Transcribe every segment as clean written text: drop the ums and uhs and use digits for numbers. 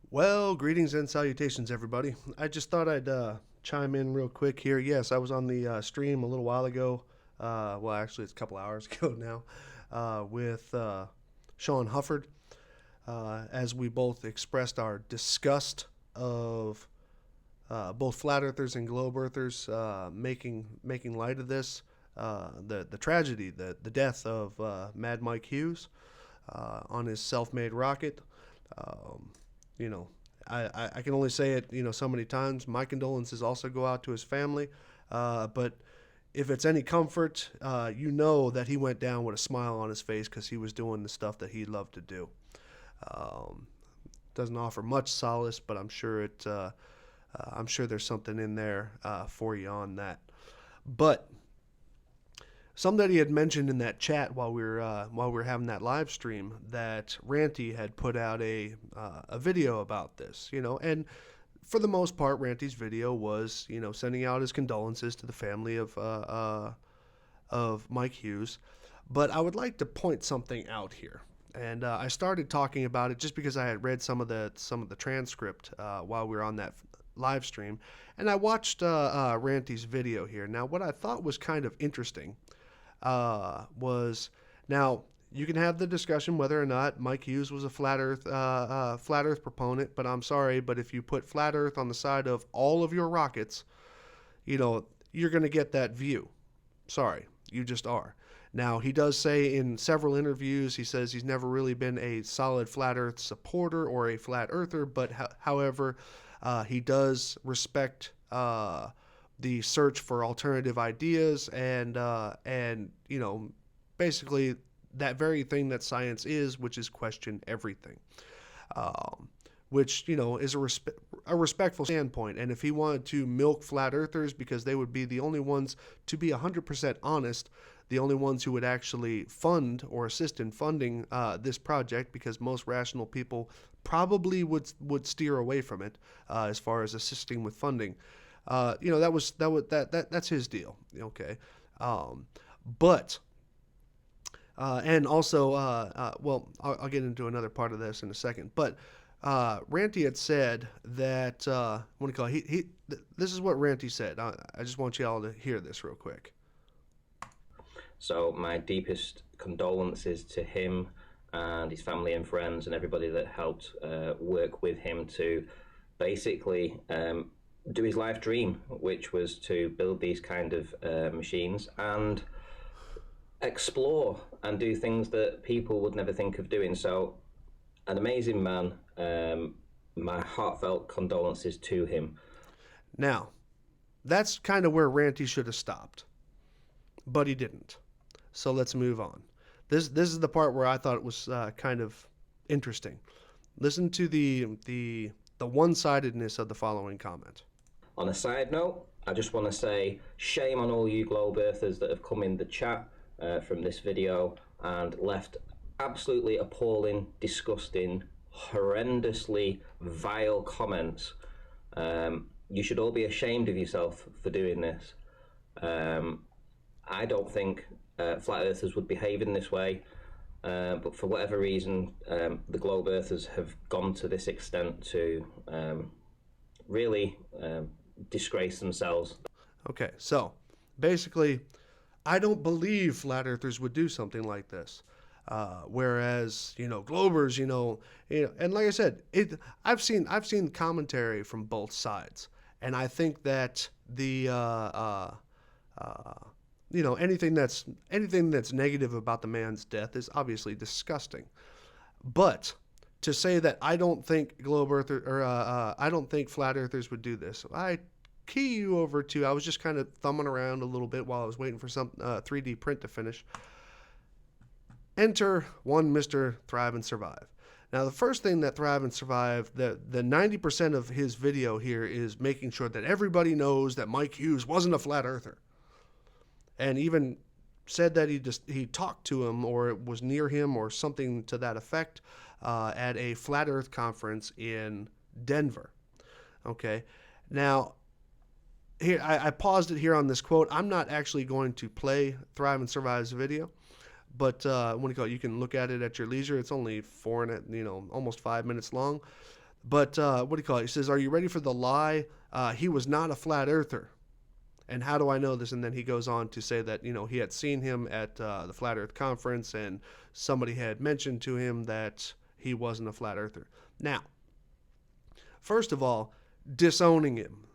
Well, greetings and salutations, everybody. I just thought I'd chime in real quick here. Yes, I was on the stream a little while ago. Well, actually, it's a couple hours ago now, with Sean Hufford, as we both expressed our disgust of both flat earthers and globe earthers making light of this, the tragedy, the death of Mad Mike Hughes on his self-made rocket. Um, you know, I can only say it, so many times. My condolences also go out to his family. But if it's any comfort, you know that he went down with a smile on his face because he was doing the stuff that he loved to do. Um, doesn't offer much solace, but I'm sure there's something in there for you on that. But somebody had mentioned in that chat while we were having that live stream that Ranty had put out a video about this, and for the most part, Ranty's video was sending out his condolences to the family of Mike Hughes. But I would like to point something out here. And I started talking about it just because I had read some of the transcript while we were on that live stream, and I watched Ranty's video here. Now, what I thought was kind of interesting was now you can have the discussion whether or not Mike Hughes was a flat Earth proponent, but I'm sorry, but if you put flat Earth on the side of all of your rockets, you're going to get that view. Sorry, you just are. Now, he does say in several interviews, he says he's never really been a solid flat Earth supporter or a flat earther, but however, he does respect the search for alternative ideas and basically that very thing that science is, which is question everything. Um, which is a respectful standpoint. And if he wanted to milk flat earthers because they would be the only ones, to be 100% honest, the only ones who would actually fund or assist in funding this project, because most rational people probably would steer away from it as far as assisting with funding. That's his deal. Okay, but and also, well, I'll get into another part of this in a second. But Ranty had said that what do you call it? This is what Ranty said. I just want you all to hear this real quick. So my deepest condolences to him and his family and friends and everybody that helped work with him to basically do his life dream, which was to build these kind of machines and explore and do things that people would never think of doing. So an amazing man. My heartfelt condolences to him. Now, that's kind of where Ranty should have stopped, but he didn't. So let's move on. This is the part where I thought it was kind of interesting. Listen to the one-sidedness of the following comment. On a side note, I just want to say shame on all you globe earthers that have come in the chat from this video and left absolutely appalling, disgusting, horrendously vile comments. You should all be ashamed of yourself for doing this. I don't think flat earthers would behave in this way, but for whatever reason, the globe earthers have gone to this extent to really disgrace themselves. Okay, so basically, I don't believe flat earthers would do something like this. Whereas globers, and like I said, I've seen commentary from both sides, and I think that the anything that's negative about the man's death is obviously disgusting. But to say that I don't think globe earther or I don't think flat earthers would do this, I key you over to. I was just kind of thumbing around a little bit while I was waiting for some 3D print to finish. Enter one Mr. Thrive and Survive. Now, the first thing that Thrive and Survive, the 90% of his video here is making sure that everybody knows that Mike Hughes wasn't a flat earther. And even said that he talked to him or was near him or something to that effect at a flat earth conference in Denver. Okay. Now, here I paused it here on this quote. I'm not actually going to play Thrive and Survive's video, but what do you call it? You can look at it at your leisure. It's only almost 5 minutes long. But what do you call it? He says, "Are you ready for the lie? He was not a flat earther." And how do I know this? And then he goes on to say that, he had seen him at the Flat Earth Conference, and somebody had mentioned to him that he wasn't a flat earther. Now, first of all, disowning him,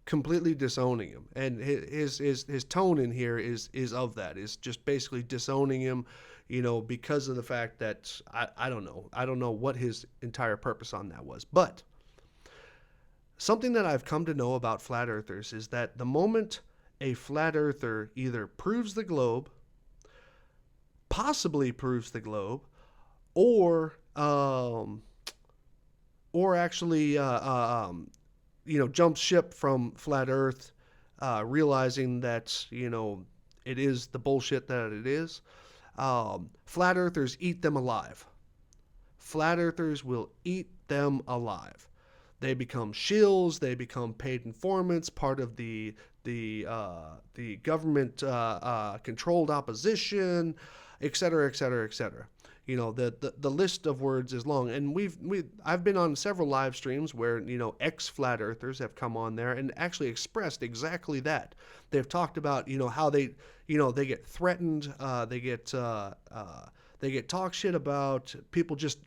completely disowning him, and his tone in here is of that, is just basically disowning him, because of the fact that I don't know what his entire purpose on that was. But something that I've come to know about flat earthers is that the moment a flat earther either proves the globe, possibly proves the globe, or actually jumps ship from flat Earth, realizing that it is the bullshit that it is. Flat earthers eat them alive. Flat earthers will eat them alive. They become shills. They become paid informants, part of the government controlled opposition, et cetera, et cetera, et cetera. The list of words is long, and I've been on several live streams where ex flat earthers have come on there and actually expressed exactly that. They've talked about how they get threatened, they get talk shit about, people just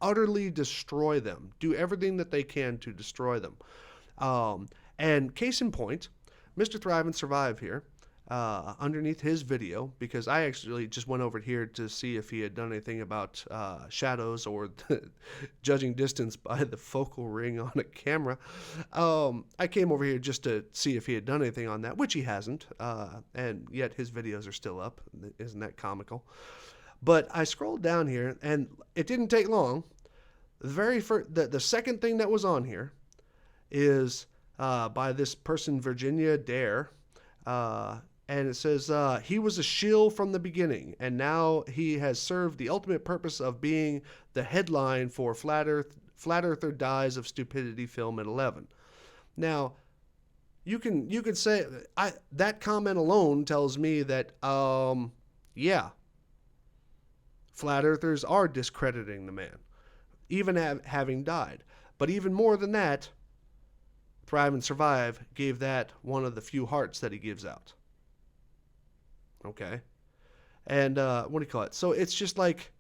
utterly destroy them, do everything that they can to destroy them. And case in point, Mr. Thrive and Survive here, underneath his video, because I actually just went over here to see if he had done anything about shadows or judging distance by the focal ring on a camera. I came over here just to see if he had done anything on that, which he hasn't, and yet his videos are still up. Isn't that comical? But I scrolled down here, and it didn't take long. The second thing that was on here is by this person, Virginia Dare, and it says, he was a shill from the beginning, and now he has served the ultimate purpose of being the headline for Flat Earther Dies of Stupidity film at 11. Now, you could say, that comment alone tells me that, yeah, Flat Earthers are discrediting the man, even having died. But even more than that, Thrive and Survive gave that one of the few hearts that he gives out. Okay? And what do you call it? So it's just like,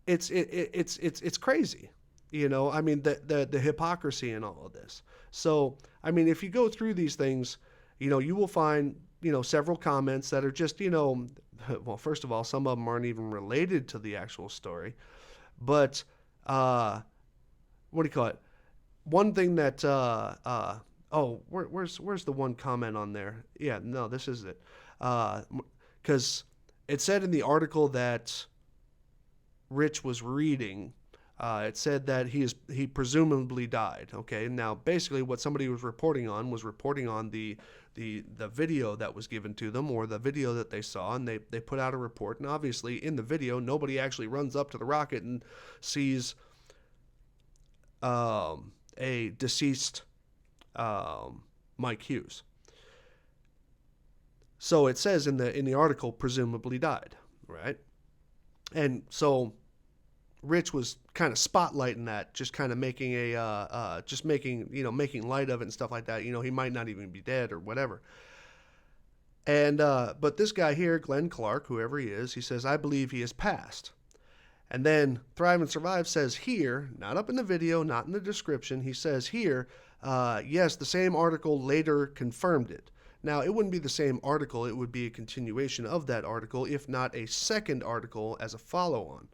it's crazy. I mean, the hypocrisy in all of this. So, I mean, if you go through these things, you will find, several comments that are just, well, first of all, some of them aren't even related to the actual story. But, what do you call it? One thing that, where's the one comment on there? Yeah, no, this is it. Because it said in the article that Rich was reading, it said that he presumably died. Okay, now basically what somebody was reporting on the video that was given to them, or the video that they saw, and they put out a report. And obviously in the video, nobody actually runs up to the rocket and sees a deceased Mike Hughes. So it says in the article, presumably died, right? And so Rich was kind of spotlighting that, just kind of making making light of it and stuff like that. He might not even be dead or whatever. And but this guy here, Glenn Clark, whoever he is, he says, "I believe he has passed." And then Thrive and Survive says here, not up in the video, not in the description, he says here, yes, the same article later confirmed it. Now, it wouldn't be the same article, it would be a continuation of that article, if not a second article as a follow-on.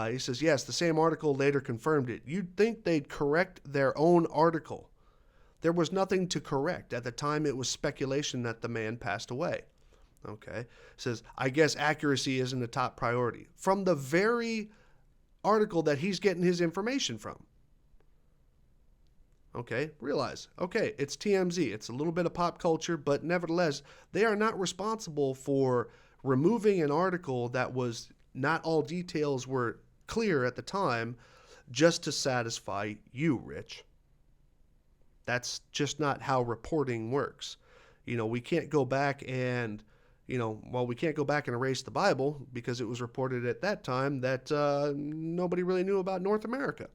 He says, yes, the same article later confirmed it. You'd think they'd correct their own article. There was nothing to correct. At the time, it was speculation that the man passed away. Okay, says, I guess accuracy isn't a top priority. From the very article that he's getting his information from. Okay, realize, okay, it's TMZ. It's a little bit of pop culture, but nevertheless, they are not responsible for removing an article that was not all details were clear at the time just to satisfy you, Rich. That's just not how reporting works. We can't go back and we can't go back and erase the Bible because it was reported at that time that nobody really knew about North America.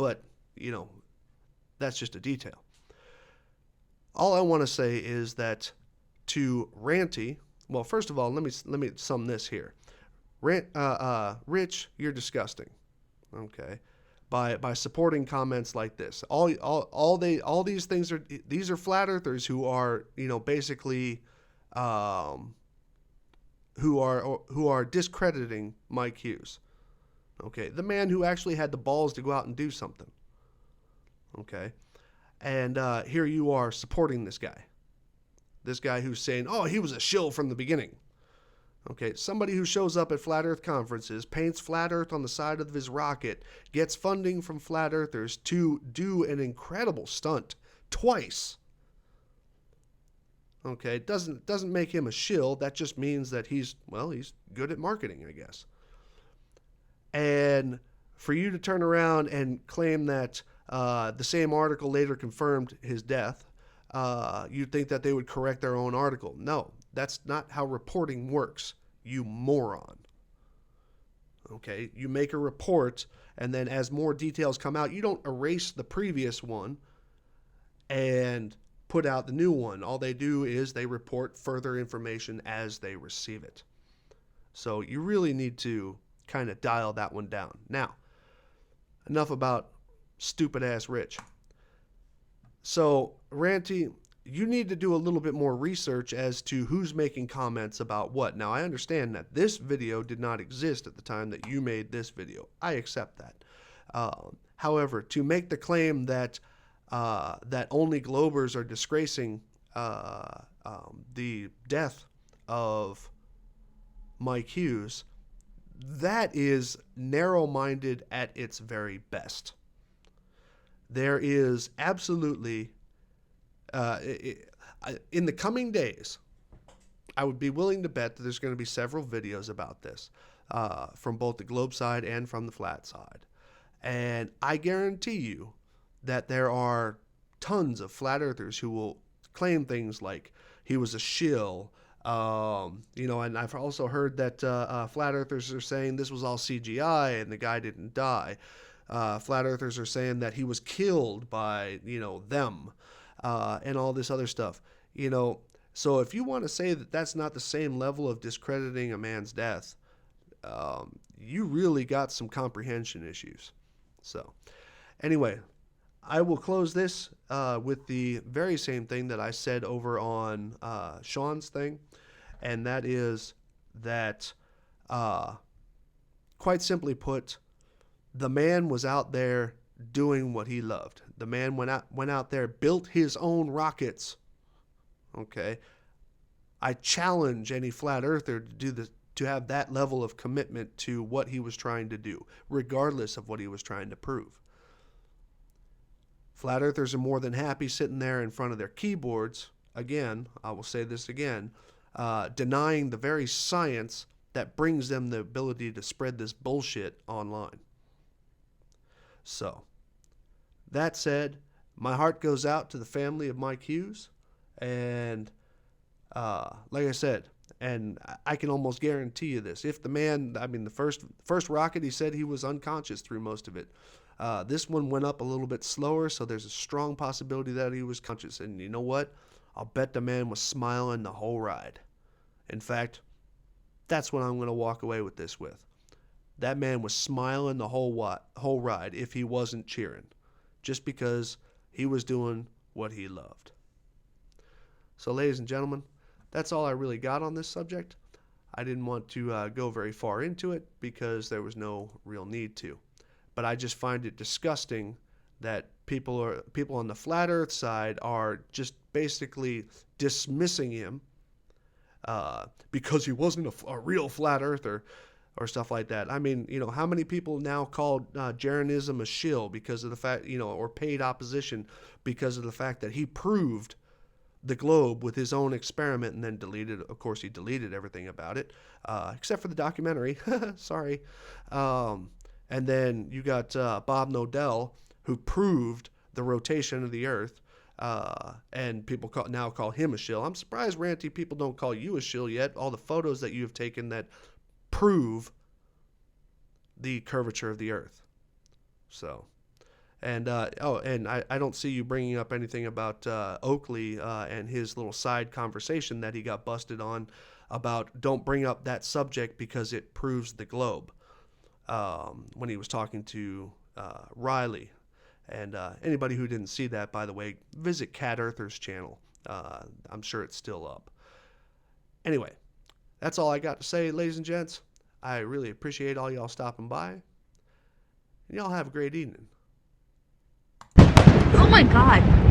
But, you know, that's just a detail. All I want to say is that to Ranty, well, first of all, let me sum this here. Rich, you're disgusting. Okay, by supporting comments like this, all these things are, these are flat earthers who are, you know, basically, um, who are discrediting Mike Hughes. Okay, the man who actually had the balls to go out and do something. Okay, and here you are supporting this guy who's saying, oh, he was a shill from the beginning. Okay, somebody who shows up at flat earth conferences, paints flat earth on the side of his rocket, gets funding from flat earthers to do an incredible stunt twice. Okay, doesn't make him a shill. That just means that he's good at marketing, I guess. And for you to turn around and claim that the same article later confirmed his death, you'd think that they would correct their own article. No, that's not how reporting works, you moron. Okay, you make a report, and then as more details come out, you don't erase the previous one and put out the new one. All they do is they report further information as they receive it. So you really need to kind of dial that one down. Now, enough about stupid ass Rich. So, Ranty, you need to do a little bit more research as to who's making comments about what. Now, I understand that this video did not exist at the time that you made this video. I accept that. However, to make the claim that that only Globers are disgracing the death of Mike Hughes, that is narrow-minded at its very best. There is absolutely, in the coming days, I would be willing to bet that there's going to be several videos about this from both the globe side and from the flat side. And I guarantee you that there are tons of flat earthers who will claim things like he was a shill. And I've also heard that flat earthers are saying this was all CGI and the guy didn't die. Flat earthers are saying that he was killed by, them, and all this other stuff. So if you want to say that that's not the same level of discrediting a man's death, you really got some comprehension issues. So anyway, I will close this with the very same thing that I said over on Sean's thing, and that is that, quite simply put, the man was out there doing what he loved. The man went out there, built his own rockets. Okay, I challenge any flat earther to do this, to have that level of commitment to what he was trying to do, regardless of what he was trying to prove. Flat earthers are more than happy sitting there in front of their keyboards, again, I will say this again, denying the very science that brings them the ability to spread this bullshit online. So, that said, my heart goes out to the family of Mike Hughes, and like I said, and I can almost guarantee you this, if the man, the first rocket, he said he was unconscious through most of it. This one went up a little bit slower, so there's a strong possibility that he was conscious. And you know what? I'll bet the man was smiling the whole ride. In fact, that's what I'm going to walk away with this with. That man was smiling the whole ride if he wasn't cheering, just because he was doing what he loved. So, ladies and gentlemen, that's all I really got on this subject. I didn't want to go very far into it because there was no real need to. But I just find it disgusting that people on the flat earth side are just basically dismissing him because he wasn't a real flat earther or stuff like that. How many people now call Jeranism a shill because of the fact, or paid opposition because of the fact that he proved the globe with his own experiment and then deleted, of course, he deleted everything about it, except for the documentary. Sorry. And then you got Bob Nodell, who proved the rotation of the Earth, and people now call him a shill. I'm surprised, Ranty, people don't call you a shill yet. All the photos that you have taken that prove the curvature of the Earth. So, And I don't see you bringing up anything about Oakley and his little side conversation that he got busted on about don't bring up that subject because it proves the globe, when he was talking to Riley. And anybody who didn't see that, by the way, visit Cat Earther's channel. I'm sure it's still up. Anyway, that's all I got to say, ladies and gents. I really appreciate all y'all stopping by. And y'all have a great evening. Oh my god.